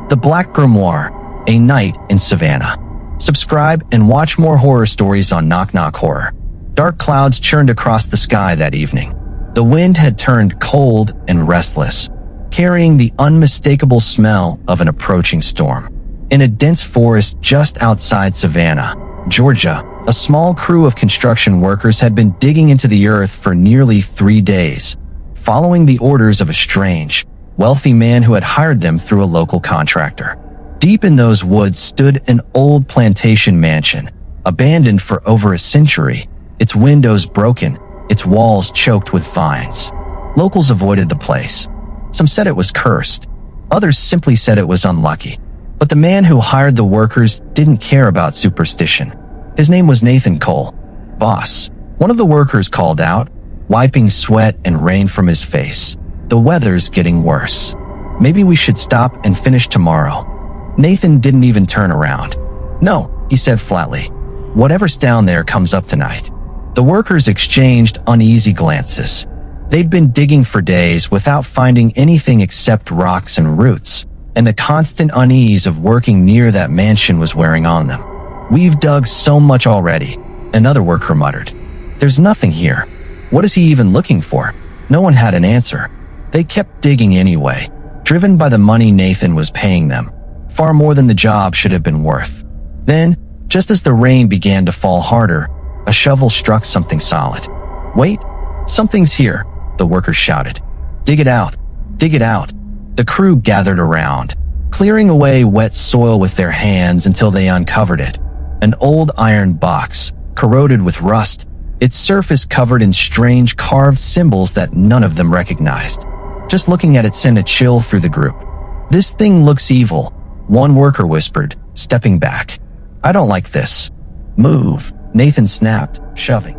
The Black Grimoire, A Night in Savannah. Subscribe and watch more horror stories on Knock Knock Horror. Dark clouds churned across the sky that evening. The wind had turned cold and restless, carrying the unmistakable smell of an approaching storm. In a dense forest just outside Savannah, Georgia, a small crew of construction workers had been digging into the earth for nearly 3 days, following the orders of a strange, wealthy man who had hired them through a local contractor. Deep in those woods stood an old plantation mansion, abandoned for over a century, its windows broken, its walls choked with vines. Locals avoided the place. Some said it was cursed. Others simply said it was unlucky. But the man who hired the workers didn't care about superstition. His name was Nathan Cole. "Boss," one of the workers called out, wiping sweat and rain from his face. "The weather's getting worse. Maybe we should stop and finish tomorrow." Nathan didn't even turn around. "No," he said flatly. "Whatever's down there comes up tonight." The workers exchanged uneasy glances. They'd been digging for days without finding anything except rocks and roots, and the constant unease of working near that mansion was wearing on them. "We've dug so much already," another worker muttered. "There's nothing here. What is he even looking for?" No one had an answer. They kept digging anyway, driven by the money Nathan was paying them, far more than the job should have been worth. Then, just as the rain began to fall harder, a shovel struck something solid. "Wait, something's here," the workers shouted. "Dig it out! Dig it out!" The crew gathered around, clearing away wet soil with their hands until they uncovered it. An old iron box, corroded with rust, its surface covered in strange carved symbols that none of them recognized. Just looking at it sent a chill through the group. "This thing looks evil," one worker whispered, stepping back. "I don't like this." "Move," Nathan snapped, shoving.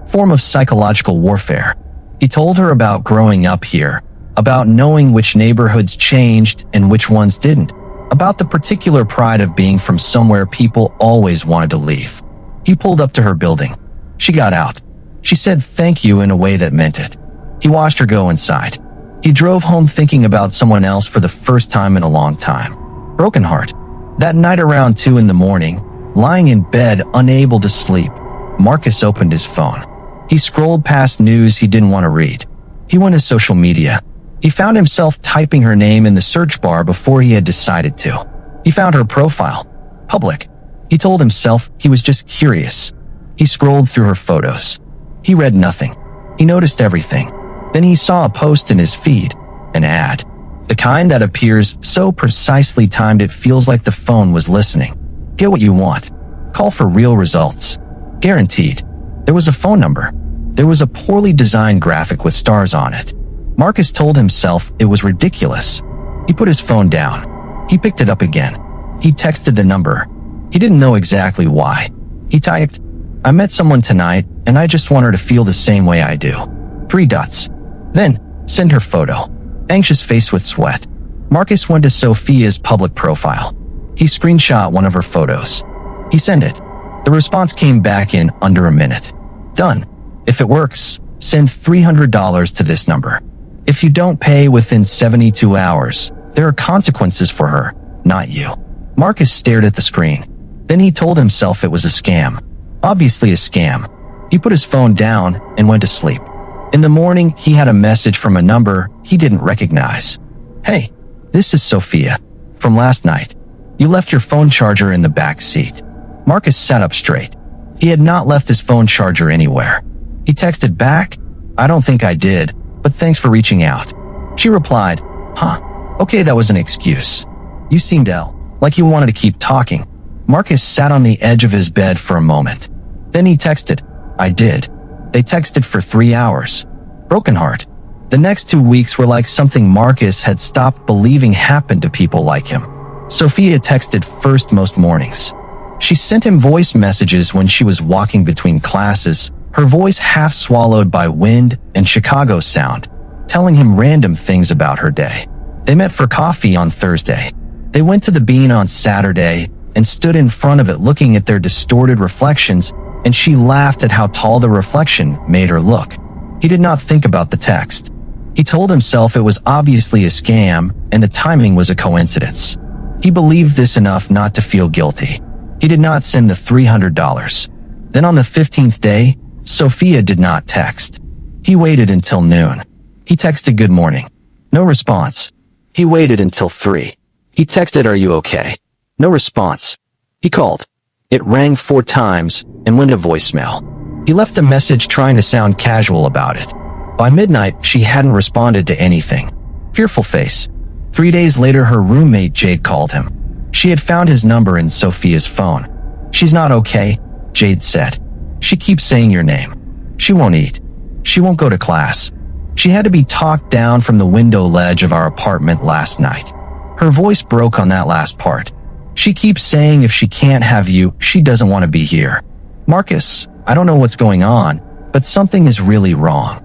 Form of psychological warfare. He told her about growing up here, about knowing which neighborhoods changed and which ones didn't, about the particular pride of being from somewhere people always wanted to leave. He pulled up to her building. She got out. She said thank you in a way that meant it. He watched her go inside. He drove home thinking about someone else for the first time in a long time. Broken heart. That night around 2 in the morning, lying in bed unable to sleep, Marcus opened his phone. He scrolled past news he didn't want to read. He went to social media. He found himself typing her name in the search bar before he had decided to. He found her profile. Public. He told himself he was just curious. He scrolled through her photos. He read nothing. He noticed everything. Then he saw a post in his feed, an ad. The kind that appears so precisely timed it feels like the phone was listening. Get what you want. Call for real results. Guaranteed. There was a phone number. There was a poorly designed graphic with stars on it. Marcus told himself it was ridiculous. He put his phone down. He picked it up again. He texted the number. He didn't know exactly why. He typed, "I met someone tonight, and I just want her to feel the same way I do." 3 dots. Then, send her photo. Anxious face with sweat. Marcus went to Sophia's public profile. He screenshot one of her photos. He sent it. The response came back in under a minute. "Done. If it works, send $300 to this number. If you don't pay within 72 hours, there are consequences for her, not you." Marcus stared at the screen. Then he told himself it was a scam. Obviously a scam. He put his phone down and went to sleep. In the morning, he had a message from a number he didn't recognize. "Hey, this is Sophia. From last night. You left your phone charger in the back seat." Marcus sat up straight. He had not left his phone charger anywhere. He texted back, "I don't think I did, but thanks for reaching out." She replied, "Huh, okay, that was an excuse. You seemed like you wanted to keep talking." Marcus sat on the edge of his bed for a moment. Then he texted, "I did." They texted for 3 hours. Broken heart. The next 2 weeks were like something Marcus had stopped believing happened to people like him. Sophia texted first most mornings. She sent him voice messages when she was walking between classes, her voice half swallowed by wind and Chicago sound, telling him random things about her day. They met for coffee on Thursday. They went to the Bean on Saturday and stood in front of it looking at their distorted reflections, and she laughed at how tall the reflection made her look. He did not think about the text. He told himself it was obviously a scam and the timing was a coincidence. He believed this enough not to feel guilty. He did not send the $300. Then on the 15th day, Sophia did not text. He waited until noon. He texted good morning. No response. He waited until 3. He texted are you okay? No response. He called. It rang 4 times and went to voicemail. He left a message trying to sound casual about it. By midnight, she hadn't responded to anything. Fearful face. 3 days later, her roommate Jade called him. She had found his number in Sophia's phone. She's not okay, Jade said. She keeps saying your name. She won't eat. She won't go to class. She had to be talked down from the window ledge of our apartment last night. Her voice broke on that last part. She keeps saying if she can't have you, she doesn't want to be here. Marcus, I don't know what's going on, but something is really wrong.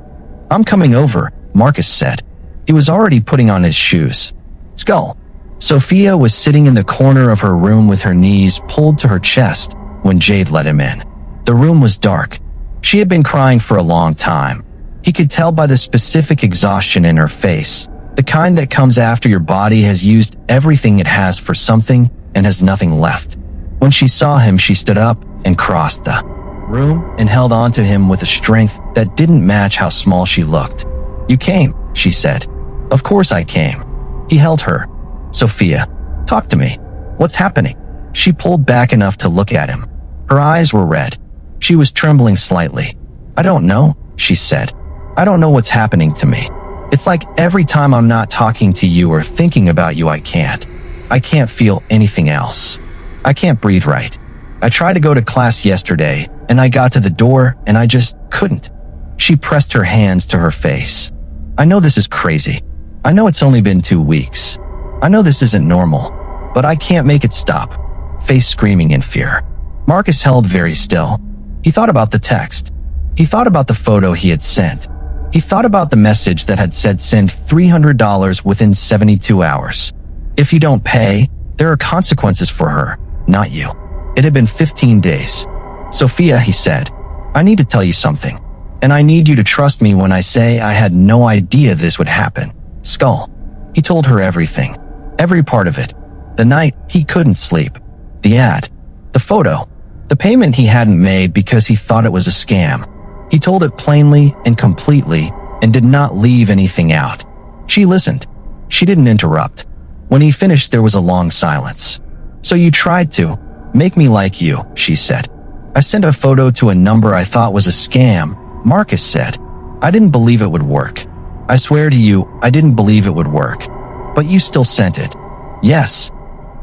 I'm coming over, Marcus said. He was already putting on his shoes. Skull. Sophia was sitting in the corner of her room with her knees pulled to her chest when Jade let him in. The room was dark. She had been crying for a long time. He could tell by the specific exhaustion in her face, the kind that comes after your body has used everything it has for something and has nothing left. When she saw him, she stood up and crossed the room and held on to him with a strength that didn't match how small she looked. You came, she said. Of course I came. He held her. Sophia, talk to me. What's happening? She pulled back enough to look at him. Her eyes were red. She was trembling slightly. I don't know, she said. I don't know what's happening to me. It's like every time I'm not talking to you or thinking about you, I can't feel anything else. I can't breathe right. I tried to go to class yesterday, and I got to the door, and I just couldn't. She pressed her hands to her face. I know this is crazy. I know it's only been 2 weeks. I know this isn't normal, but I can't make it stop. Face screaming in fear. Marcus held very still. He thought about the text. He thought about the photo he had sent. He thought about the message that had said send $300 within 72 hours. If you don't pay, there are consequences for her, not you. It had been 15 days. Sophia, he said, I need to tell you something. And I need you to trust me when I say I had no idea this would happen. Skull. He told her everything. Every part of it. The night he couldn't sleep. The ad. The photo. The payment he hadn't made because he thought it was a scam. He told it plainly and completely and did not leave anything out. She listened. She didn't interrupt. When he finished, there was a long silence. So you tried to make me like you, she said. I sent a photo to a number I thought was a scam, Marcus said. I didn't believe it would work. I swear to you, I didn't believe it would work. But you still sent it. Yes.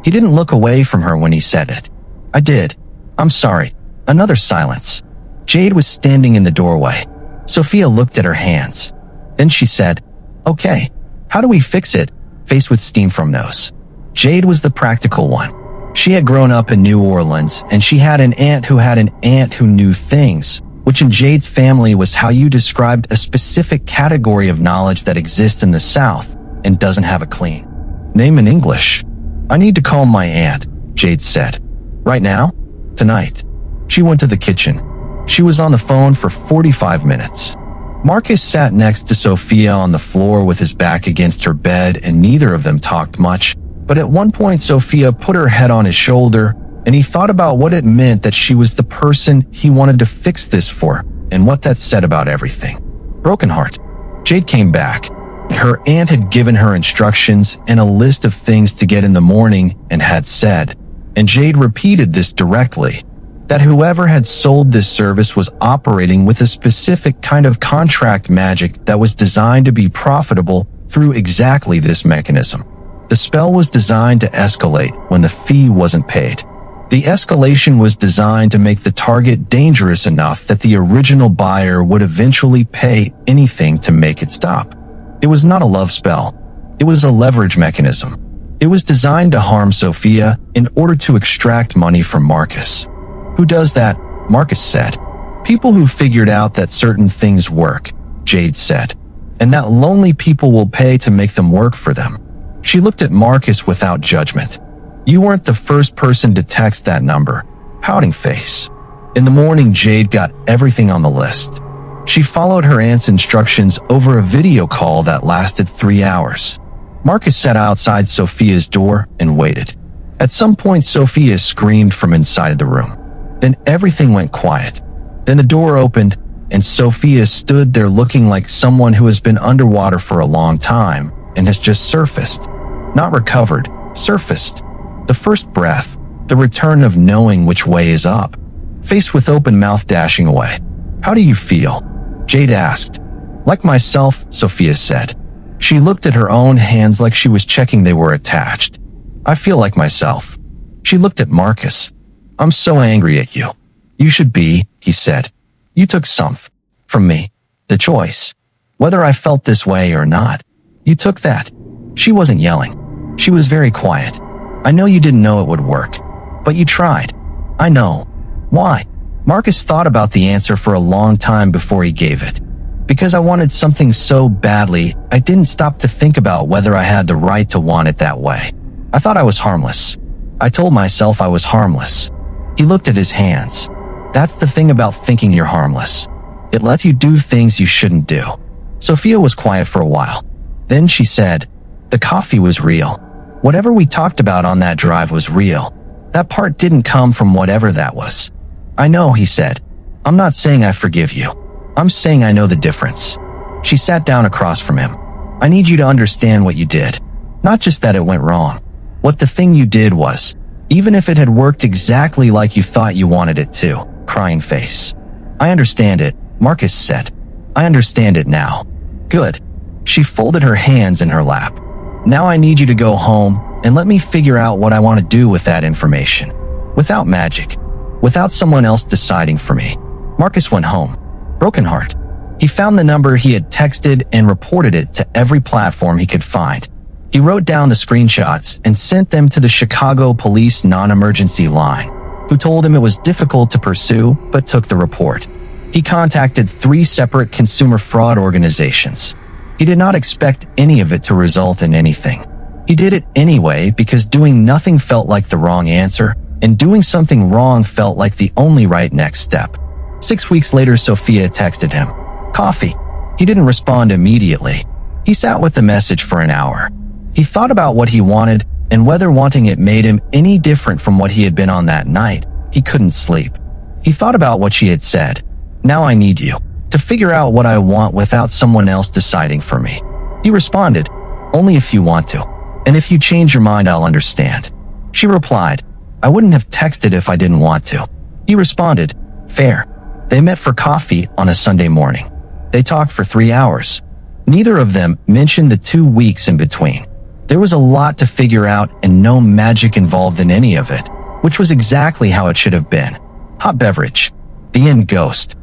He didn't look away from her when he said it. I did. I'm sorry. Another silence. Jade was standing in the doorway. Sophia looked at her hands. Then she said, okay, how do we fix it? Face with steam from nose. Jade was the practical one. She had grown up in New Orleans, and she had an aunt who knew things, which in Jade's family was how you described a specific category of knowledge that exists in the South and doesn't have a clean name in English. I need to call my aunt, Jade said. Right now? Tonight. She went to the kitchen. She was on the phone for 45 minutes. Marcus sat next to Sophia on the floor with his back against her bed, and neither of them talked much. But at one point, Sophia put her head on his shoulder, and he thought about what it meant that she was the person he wanted to fix this for, and what that said about everything. Broken heart. Jade came back. Her aunt had given her instructions and a list of things to get in the morning and had said, and Jade repeated this directly, that whoever had sold this service was operating with a specific kind of contract magic that was designed to be profitable through exactly this mechanism. The spell was designed to escalate when the fee wasn't paid. The escalation was designed to make the target dangerous enough that the original buyer would eventually pay anything to make it stop. It was not a love spell. It was a leverage mechanism. It was designed to harm Sophia in order to extract money from Marcus. Who does that? Marcus said. People who figured out that certain things work, Jade said, and that lonely people will pay to make them work for them. She looked at Marcus without judgment. You weren't the first person to text that number. Pouting face. In the morning, Jade got everything on the list. She followed her aunt's instructions over a video call that lasted 3 hours. Marcus sat outside Sophia's door and waited. At some point, Sophia screamed from inside the room. Then everything went quiet. Then the door opened, and Sophia stood there looking like someone who has been underwater for a long time and has just surfaced. Not recovered, surfaced. The first breath, the return of knowing which way is up. Face with open mouth dashing away. "How do you feel?" Jade asked. "Like myself," Sophia said. She looked at her own hands like she was checking they were attached. "I feel like myself." She looked at Marcus. "I'm so angry at you." "You should be," he said. "You took something from me. The choice. Whether I felt this way or not. You took that." She wasn't yelling. She was very quiet. "I know you didn't know it would work. But you tried." "I know." "Why?" Marcus thought about the answer for a long time before he gave it. "Because I wanted something so badly, I didn't stop to think about whether I had the right to want it that way. I thought I was harmless. I told myself I was harmless." He looked at his hands. "That's the thing about thinking you're harmless. It lets you do things you shouldn't do." Sophia was quiet for a while. Then she said, "The coffee was real. Whatever we talked about on that drive was real. That part didn't come from whatever that was." "I know," he said. "I'm not saying I forgive you. I'm saying I know the difference." She sat down across from him. "I need you to understand what you did. Not just that it went wrong. What the thing you did was, even if it had worked exactly like you thought you wanted it to." Crying face. "I understand it," Marcus said. "I understand it now." "Good." She folded her hands in her lap. "Now I need you to go home and let me figure out what I want to do with that information. Without magic. Without someone else deciding for me." Marcus went home. Broken heart. He found the number he had texted and reported it to every platform he could find. He wrote down the screenshots and sent them to the Chicago police non-emergency line, who told him it was difficult to pursue but took the report. He contacted 3 separate consumer fraud organizations. He did not expect any of it to result in anything. He did it anyway because doing nothing felt like the wrong answer, and doing something wrong felt like the only right next step. 6 weeks later, Sophia texted him. "Coffee." He didn't respond immediately. He sat with the message for an hour. He thought about what he wanted and whether wanting it made him any different from what he had been on that night. He couldn't sleep. He thought about what she had said. "Now I need you to figure out what I want without someone else deciding for me." He responded, "Only if you want to. And if you change your mind, I'll understand." She replied, "I wouldn't have texted if I didn't want to." He responded, "Fair." They met for coffee on a Sunday morning. They talked for 3 hours. Neither of them mentioned the 2 weeks in between. There was a lot to figure out and no magic involved in any of it, which was exactly how it should have been. Hot beverage. The end ghost.